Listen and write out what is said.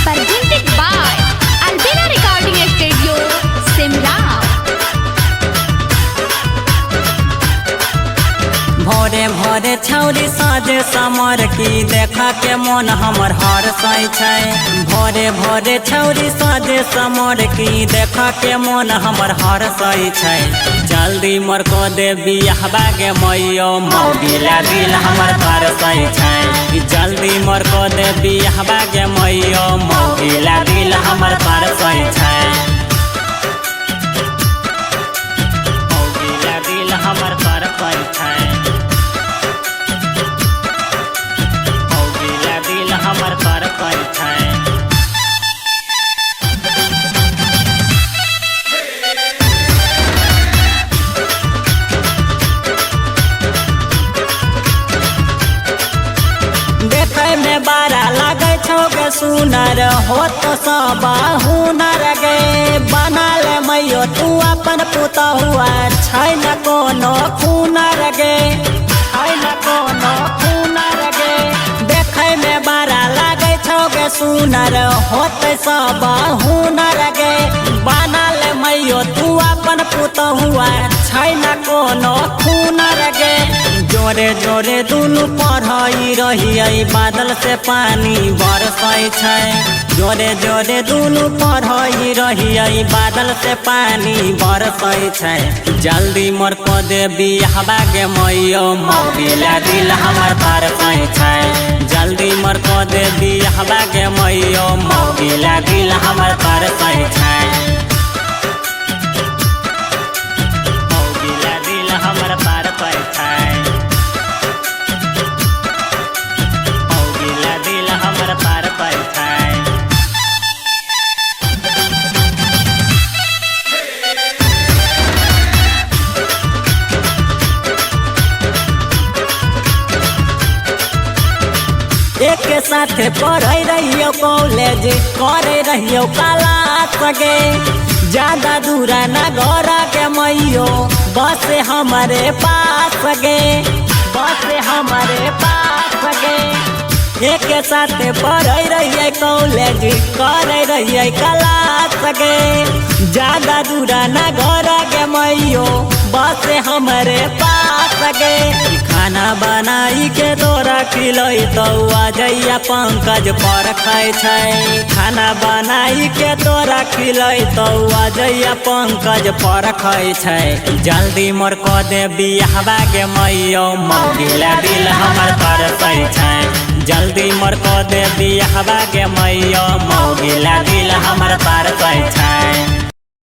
presented by Albina Recording Studio, Simla. भोरे भोरे छौरी साजे समर की देखा के मन हमर हर सही छै। भोरे भोरे छौरी साजे समर की देखा के मन हमर हर सही छै। जल्दी मोर को दे बियाहबा के मैयो मौगिला दिल हमर कर सही छै। जल्दी मोर को दे बियाहबा के मैयो मौगिला दिल हमर कर सही छै। मौगिला दिल हमर कर सही छै। हमर कर पाई छै। देखे में बारा लगे छौ गे सुनर हो तो सब हुनर गे। बना ले मैयो तू अपन पुतहुआ छै न कोनो खुनर गे। छै न कोनो खुनर गे। देखे में बारा लगे छौ गे सुनर होत सब हुनर गे। बना ले मैयो तू अपन पुतहुआ छै न कोनो खुनर गे। जोरे जोरे दुनू पढ़ाई रहिए बादल से पानी बरसै छै। जोरे जोरे दुनू पढ़ाई रहिए बादल से पानी बरसै छै। जल्दी मोर को दे बियाहबा के मैयो मौगिला दिल हमर बरसै छै। जल्दी मोर को दे बियाहबा के मैयो मौगिला दिल हमर बरसै छै। मौगिला दिल हमर बरसै छै। हमर पार पाई छै। एक साथे पढ़े रहियो कॉलेज करे रहियो क्लास गे। ज्यादा दूरा ना घर के मैयो बस हमारे पास गे। बस हमारे पास गे। एक साथे पढ़े रहिए कॉलेज करे रहिए क्लास गे। ज्यादा दूरा ना घर के मैयो बस हमारे पास गे। खाना बनाई के तोरा खिलई तो अजैया पंकज पर खाए छै। खाना बनाई के तोरा खिलई तो अजैया पंकज पर खाए छै। जल्दी मोर को दे बियाहबा के मैयो मौगिला दिल हमर कर छै। जल्दी मोर को दे बियाहबा के मैयो मौगिला दिल हमर पार छै।